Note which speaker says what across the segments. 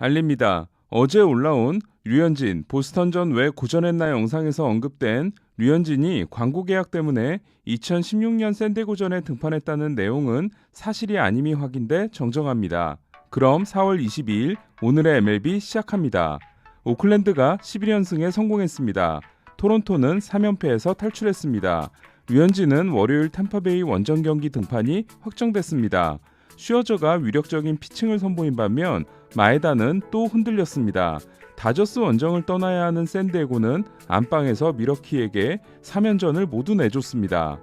Speaker 1: 알립니다. 어제 올라온 류현진 보스턴전 왜 고전했나 영상에서 언급된 류현진이 광고 계약 때문에 2016년 샌디에고전에 등판했다는 내용은 사실이 아님이 확인돼 정정합니다. 그럼 4월 22일 오늘의 MLB 시작합니다. 오클랜드가 11연승에 성공했습니다. 토론토는 3연패에서 탈출했습니다. 류현진은 월요일 템파베이 원정 경기 등판이 확정됐습니다. 슈어저가 위력적인 피칭을 선보인 반면 마에다는 또 흔들렸습니다. 다저스 원정을 떠나야 하는 샌디에고는 안방에서 미러키에게 3연전을 모두 내줬습니다.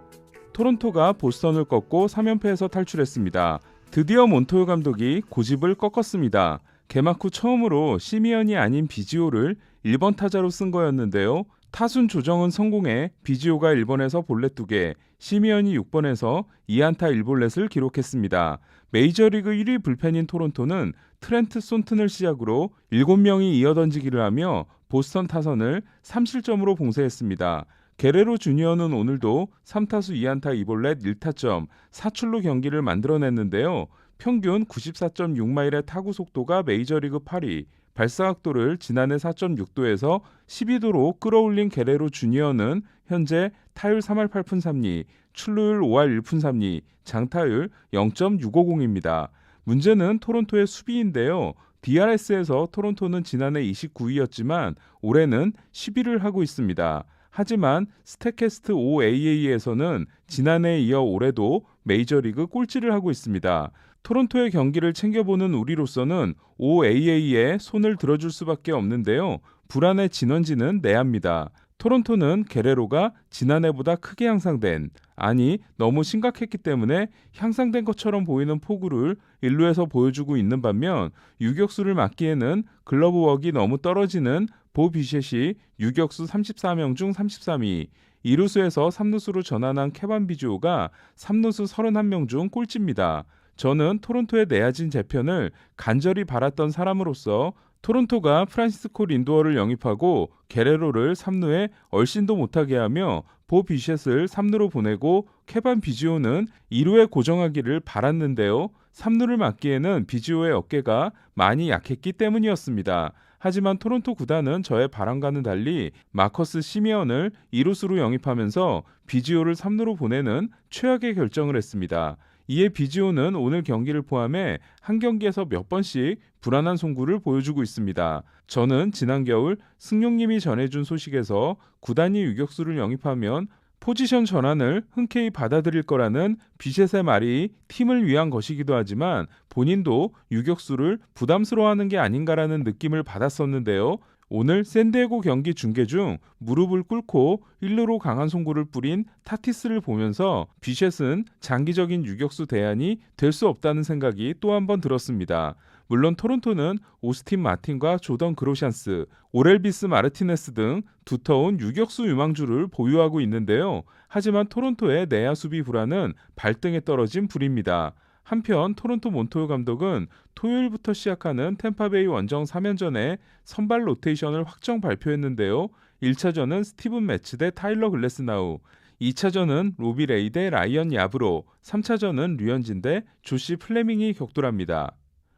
Speaker 1: 토론토가 보스턴을 꺾고 3연패에서 탈출했습니다. 드디어 몬토요 감독이 고집을 꺾었습니다. 개막 후 처음으로 시미언이 아닌 비지오를 1번 타자로 쓴 거였는데요. 타순 조정은 성공해 비지오가 1번에서 볼넷 2개, 시미언이 6번에서 2안타 1볼넷을 기록했습니다. 메이저리그 1위 불펜인 토론토는 트렌트 손튼을 시작으로 7명이 이어던지기를 하며 보스턴 타선을 3실점으로 봉쇄했습니다. 게레로 주니어는 오늘도 3타수 2안타 2볼넷 1타점, 4출루 경기를 만들어냈는데요. 평균 94.6마일의 타구 속도가 메이저리그 8위, 발사각도를 지난해 4.6도에서 12도로 끌어올린 게레로 주니어는 현재 타율 3할 8푼 3리, 출루율 5할 1푼 3리, 장타율 0.650입니다. 문제는 토론토의 수비인데요. DRS에서 토론토는 지난해 29위였지만 올해는 10위를 하고 있습니다. 하지만 스태캐스트 OAA에서는 지난해에 이어 올해도 메이저리그 꼴찌를 하고 있습니다. 토론토의 경기를 챙겨보는 우리로서는 OAA에 손을 들어줄 수밖에 없는데요. 불안의 진원지는 내야입니다. 토론토는 게레로가 지난해보다 크게 향상된, 아니 너무 심각했기 때문에 향상된 것처럼 보이는 포구를 1루에서 보여주고 있는 반면 유격수를 막기에는 글러브웍이 너무 떨어지는 보 비셋이 유격수 34명 중 33위, 2루수에서 3루수로 전환한 케반 비주오가 3루수 31명 중 꼴찌입니다. 저는 토론토의 내야진 재편을 간절히 바랐던 사람으로서 토론토가 프란시스코 린도어를 영입하고 게레로를 3루에 얼씬도 못하게 하며 보 비셋을 3루로 보내고 케반 비지오는 2루에 고정하기를 바랐는데요. 3루를 막기에는 비지오의 어깨가 많이 약했기 때문이었습니다. 하지만 토론토 구단은 저의 바람과는 달리 마커스 시미언을 2루수로 영입하면서 비지오를 3루로 보내는 최악의 결정을 했습니다. 이에 비지오는 오늘 경기를 포함해 한 경기에서 몇 번씩 불안한 송구를 보여주고 있습니다. 저는 지난 겨울 승용님이 전해준 소식에서 구단이 유격수를 영입하면 포지션 전환을 흔쾌히 받아들일 거라는 비셋의 말이 팀을 위한 것이기도 하지만 본인도 유격수를 부담스러워하는 게 아닌가라는 느낌을 받았었는데요. 오늘 샌디에고 경기 중계 중 무릎을 꿇고 1루로 강한 송구를 뿌린 타티스를 보면서 비셋은 장기적인 유격수 대안이 될 수 없다는 생각이 또 한 번 들었습니다. 물론 토론토는 오스틴 마틴과 조던 그로샨스, 오렐비스 마르티네스 등 두터운 유격수 유망주를 보유하고 있는데요. 하지만 토론토의 내야 수비 불안은 발등에 떨어진 불입니다. 한편 토론토 몬토요 감독은 토요일부터 시작하는 템파베이 원정 3연전에 선발 로테이션을 확정 발표했는데요. 1차전은 스티븐 매츠 대 타일러 글래스나우, 2차전은 로비 레이 대 라이언 야브로, 3차전은 류현진 대 조시 플레밍이 격돌합니다.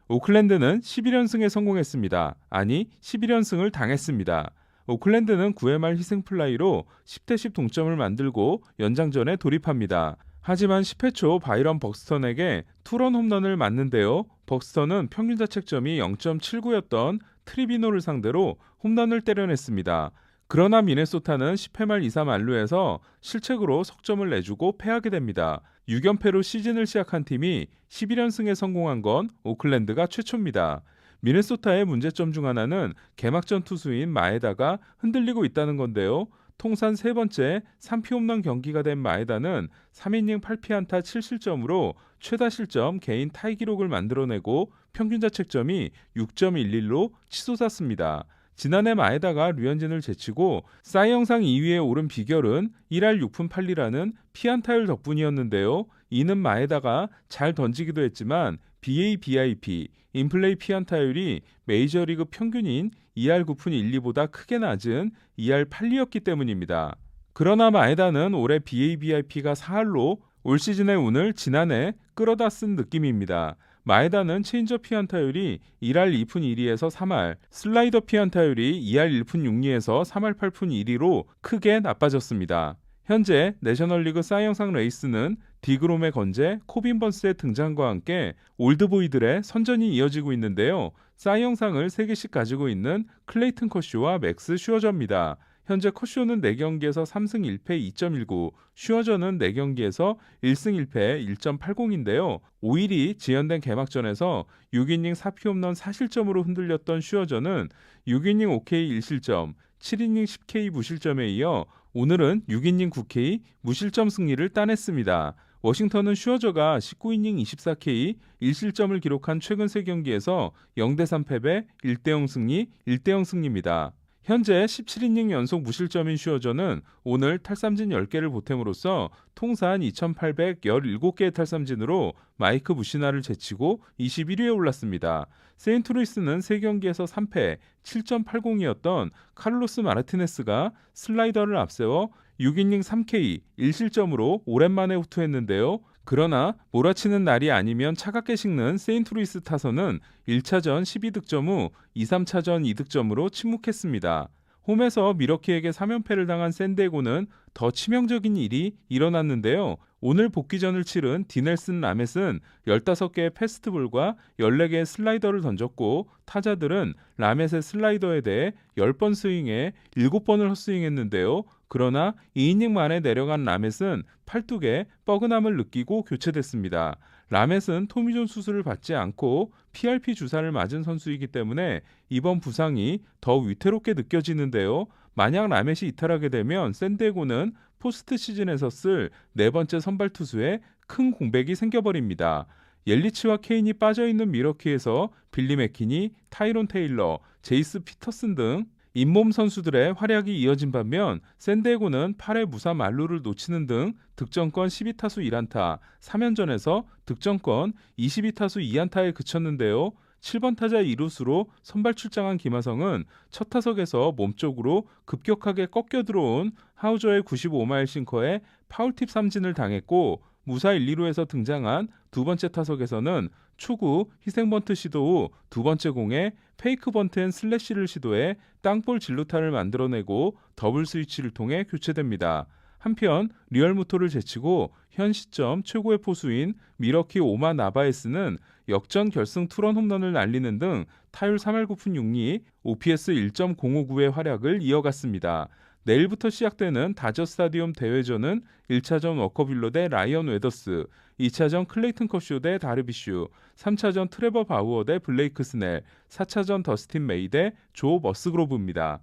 Speaker 1: 오클랜드는 11연승에 성공했습니다. 아니 11연승을 당했습니다. 오클랜드는 9회 말 희생플라이로 10대10 동점을 만들고 연장전에 돌입합니다. 하지만 10회 초 바이런 벅스턴에게 투런 홈런을 맞는데요. 벅스턴은 평균 자책점이 0.79였던 트리비노를 상대로 홈런을 때려냈습니다. 그러나 미네소타는 10회 말 2사 만루에서 실책으로 석점을 내주고 패하게 됩니다. 6연패로 시즌을 시작한 팀이 11연승에 성공한 건 오클랜드가 최초입니다. 미네소타의 문제점 중 하나는 개막전 투수인 마에다가 흔들리고 있다는 건데요. 통산 세 번째 3피 홈런 경기가 된 마에다는 3이닝 8피안타 7실점으로 최다 실점 개인 타이 기록을 만들어내고 평균 자책점이 6.11로 치솟았습니다. 지난해 마에다가 류현진을 제치고 사이 영상 2위에 오른 비결은 1할 6푼 8리라는 피안타율 덕분이었는데요. 이는 마에다가 잘 던지기도 했지만 BABIP, 인플레이 피안타율이 메이저리그 평균인 2할 9푼 1리보다 크게 낮은 2할 8리였기 때문입니다. 그러나 마에다는 올해 BABIP가 4할로 올 시즌의 운을 지난해 끌어다 쓴 느낌입니다. 마에다는 체인저 피안타율이 1할 2푼 1리에서 3할, 슬라이더 피안타율이 2할 1푼 6리에서 3할 8푼 1리로 크게 나빠졌습니다. 현재 내셔널리그 사 이영상 레이스는 디그롬의 건재, 코빈 번스의 등장과 함께 올드보이들의 선전이 이어지고 있는데요. 사 이영상을 3개씩 가지고 있는 클레이튼 커쇼와 맥스 슈어저입니다. 현재 커쇼는 4경기에서 3승 1패 2.19, 슈어저는 4경기에서 1승 1패 1.80인데요. 5일이 지연된 개막전에서 6이닝 4피홈런 4실점으로 흔들렸던 슈어저는 6이닝 5K 1실점, 7이닝 10K 무실점에 이어 오늘은 6이닝 9K 무실점 승리를 따냈습니다. 워싱턴은 슈어저가 19이닝 24K 1실점을 기록한 최근 3경기에서 0대3 패배, 1대0 승리, 1대0 승리입니다. 현재 17이닝 연속 무실점인 슈어저는 오늘 탈삼진 10개를 보탬으로써 통산 2,817개의 탈삼진으로 마이크 무시나를 제치고 21위에 올랐습니다. 세인트루이스는 3경기에서 3패 7.80이었던 카를로스 마르티네스가 슬라이더를 앞세워 6이닝 3K 1실점으로 오랜만에 호투했는데요. 그러나 몰아치는 날이 아니면 차갑게 식는 세인트루이스 타선은 1차전 12득점 후 2, 3차전 2득점으로 침묵했습니다. 홈에서 미러키에게 3연패를 당한 샌디에고는 더 치명적인 일이 일어났는데요. 오늘 복귀전을 치른 디넬슨 라멧은 15개의 패스트볼과 14개의 슬라이더를 던졌고 타자들은 라멧의 슬라이더에 대해 10번 스윙에 7번을 헛스윙했는데요. 그러나 2이닝 만에 내려간 라멧은 팔뚝에 뻐근함을 느끼고 교체됐습니다. 라멧은 토미존 수술을 받지 않고 PRP 주사를 맞은 선수이기 때문에 이번 부상이 더 위태롭게 느껴지는데요. 만약 라멧이 이탈하게 되면 샌디에고는 포스트 시즌에서 쓸 4번째 선발 투수에 큰 공백이 생겨버립니다. 옐리치와 케인이 빠져있는 미러키에서 빌리 맥키니, 타이론 테일러, 제이스 피터슨 등 잇몸 선수들의 활약이 이어진 반면 샌디에고는 8회 무사 만루를 놓치는 등 득점권 12타수 1안타, 3연전에서 득점권 22타수 2안타에 그쳤는데요. 7번 타자 2루수로 선발 출장한 김하성은 첫 타석에서 몸쪽으로 급격하게 꺾여 들어온 하우저의 95마일 싱커에 파울팁 삼진을 당했고 무사 1, 2루에서 등장한 두 번째 타석에서는 초구 희생번트 시도 후 두 번째 공에 페이크 번트 앤 슬래시를 시도해 땅볼 진루타를 만들어내고 더블 스위치를 통해 교체됩니다. 한편 리얼무토를 제치고 현 시점 최고의 포수인 미러키 오마 나바에스는 역전 결승 투런 홈런을 날리는 등 타율 3할 9푼 6리, OPS 1.059의 활약을 이어갔습니다. 내일부터 시작되는 다저 스타디움 대회전은 1차전 워커빌러 대 라이언 웨더스, 2차전 클레이튼 커쇼 대 다르비슈, 3차전 트레버 바우어 대 블레이크 스넬, 4차전 더스틴 메이 대 조 머스그로브입니다.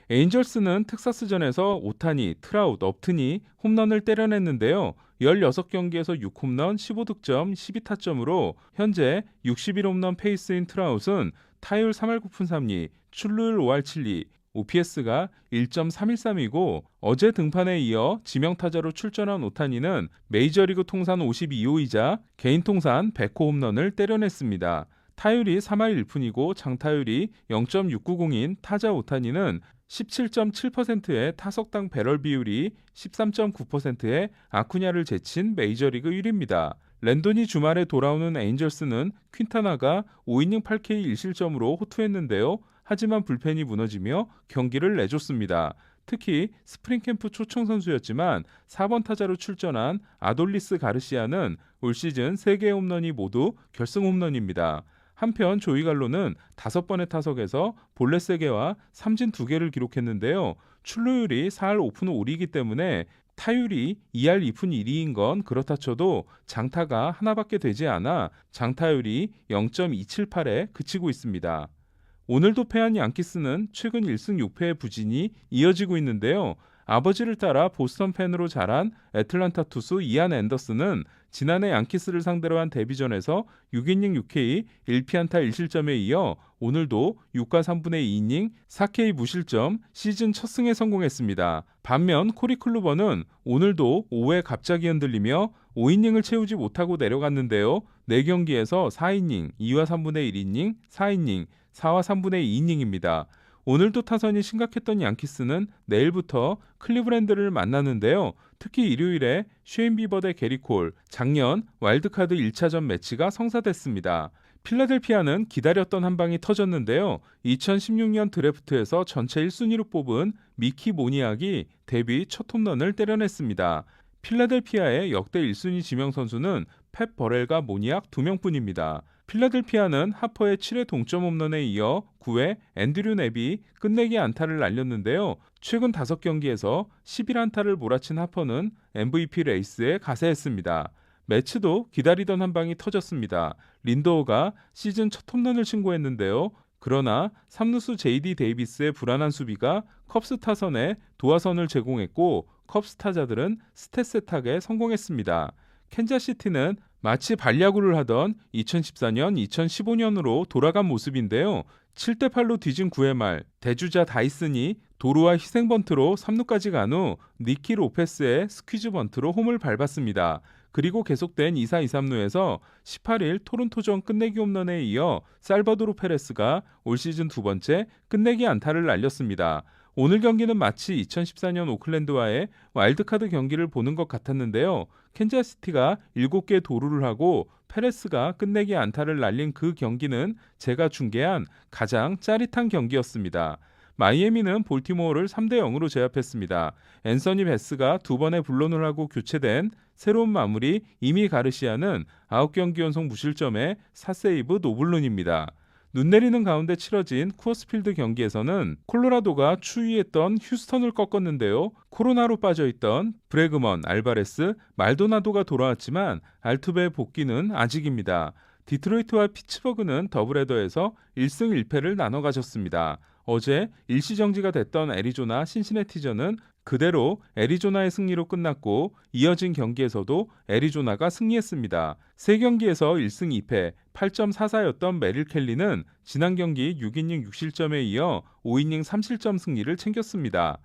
Speaker 1: 에인절스는 텍사스전에서 오타니, 트라웃, 업튼이 홈런을 때려냈는데요. 16경기에서 6홈런, 15득점, 12타점으로 현재 61홈런 페이스인 트라웃은 타율 3할 9푼 3리, 출루율 5할 7리, OPS가 1.313이고 어제 등판에 이어 지명타자로 출전한 오타니는 메이저리그 통산 52호이자 개인 통산 100호 홈런을 때려냈습니다. 타율이 3할 1푼이고 장타율이 0.690인 타자 오타니는 17.7%의 타석당 배럴 비율이 13.9%의 아쿠냐를 제친 메이저리그 1위입니다. 랜돈이 주말에 돌아오는 에인절스는 퀸타나가 5이닝 8K 1실점으로 호투했는데요. 하지만 불펜이 무너지며 경기를 내줬습니다. 특히 스프링캠프 초청 선수였지만 4번 타자로 출전한 아돌리스 가르시아는 올 시즌 3개의 홈런이 모두 결승 홈런입니다. 한편 조이 갈로는 5번의 타석에서 볼넷 3개와 삼진 2개를 기록했는데요. 출루율이 4할 5푼 5리이기 때문에 타율이 2할 2푼 1리인 건 그렇다 쳐도 장타가 하나밖에 되지 않아 장타율이 0.278에 그치고 있습니다. 오늘도 패한 양키스는 최근 1승 6패의 부진이 이어지고 있는데요. 아버지를 따라 보스턴 팬으로 자란 애틀란타 투수 이안 앤더슨은 지난해 양키스를 상대로 한 데뷔전에서 6이닝 6K 1피안타 1실점에 이어 오늘도 6과 3분의 2이닝 4K 무실점 시즌 첫 승에 성공했습니다. 반면 코리 클루버는 오늘도 5회 갑자기 흔들리며 5이닝을 채우지 못하고 내려갔는데요. 4경기에서 4이닝, 2와 3분의 1이닝, 4이닝, 4와 3분의 2이닝입니다. 오늘도 타선이 심각했던 양키스는 내일부터 클리브랜드를 만나는데요. 특히 일요일에 쉐인 비버 대 게리 콜, 작년 와일드카드 1차전 매치가 성사됐습니다. 필라델피아는 기다렸던 한 방이 터졌는데요. 2016년 드래프트에서 전체 1순위로 뽑은 미키 모니악이 데뷔 첫 홈런을 때려냈습니다. 필라델피아의 역대 1순위 지명 선수는 팻 버렐과 모니악 2명뿐입니다. 필라델피아는 하퍼의 7회 동점 홈런에 이어 9회 앤드류 넵이 끝내기 안타를 날렸는데요. 최근 5경기에서 11안타를 몰아친 하퍼는 MVP 레이스에 가세했습니다. 매치도 기다리던 한 방이 터졌습니다. 린도어가 시즌 첫 홈런을 신고했는데요. 그러나 3루수 JD 데이비스의 불안한 수비가 컵스 타선에 도화선을 제공했고 컵스 타자들은 스탯 세탁에 성공했습니다. 캔자시티는 마치 반야구를 하던 2014년, 2015년으로 돌아간 모습인데요. 7대8로 뒤진 9회 말 대주자 다이슨이 도루와 희생번트로 3루까지 간 후 니키 로페스의 스퀴즈 번트로 홈을 밟았습니다. 그리고 계속된 2사 2삼루에서 18일 토론토전 끝내기 홈런에 이어 살바도르 페레스가 올 시즌 두 번째 끝내기 안타를 날렸습니다. 오늘 경기는 마치 2014년 오클랜드와의 와일드카드 경기를 보는 것 같았는데요. 캔자스시티가 7개 도루를 하고 페레스가 끝내기 안타를 날린 그 경기는 제가 중계한 가장 짜릿한 경기였습니다. 마이애미는 볼티모어를 3대 0으로 제압했습니다. 앤서니 베스가 2번의 불론을 하고 교체된 새로운 마무리 이미 가르시아는 9경기 연속 무실점에 4세이브 노블론입니다. 눈 내리는 가운데 치러진 쿠어스필드 경기에서는 콜로라도가 추위했던 휴스턴을 꺾었는데요. 코로나로 빠져있던 브래그먼, 알바레스, 말도나도가 돌아왔지만 알투베의 복귀는 아직입니다. 디트로이트와 피츠버그는 더블헤더에서 1승 1패를 나눠 가졌습니다. 어제 일시정지가 됐던 애리조나 신시내티전은 그대로 애리조나의 승리로 끝났고 이어진 경기에서도 애리조나가 승리했습니다. 3경기에서 1승 2패, 8.44였던 메릴 켈리는 지난 경기 6이닝 6실점에 이어 5이닝 3실점 승리를 챙겼습니다.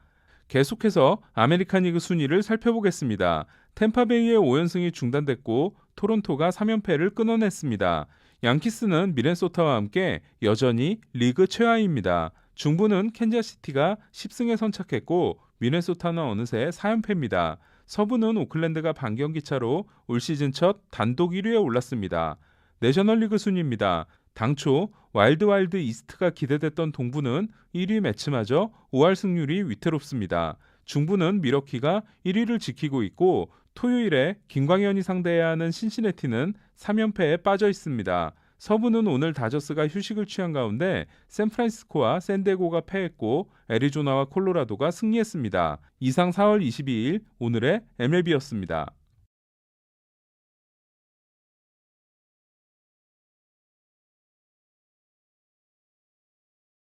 Speaker 1: 계속해서 아메리칸 리그 순위를 살펴보겠습니다. 템파베이의 5연승이 중단됐고 토론토가 3연패를 끊어냈습니다. 양키스는 미네소타와 함께 여전히 리그 최하위입니다. 중부는 캔자시티가 10승에 선착했고 미네소타는 어느새 4연패입니다. 서부는 오클랜드가 반경기 차로 올 시즌 첫 단독 1위에 올랐습니다. 내셔널리그 순위입니다. 당초 와일드 이스트가 기대됐던 동부는 1위 매치마저 5할 승률이 위태롭습니다. 중부는 미러키가 1위를 지키고 있고 토요일에 김광현이 상대해야 하는 신시내티는 3연패에 빠져 있습니다. 서부는 오늘 다저스가 휴식을 취한 가운데 샌프란시스코와 샌디에고가 패했고 애리조나와 콜로라도가 승리했습니다. 이상 4월 22일 오늘의 MLB였습니다.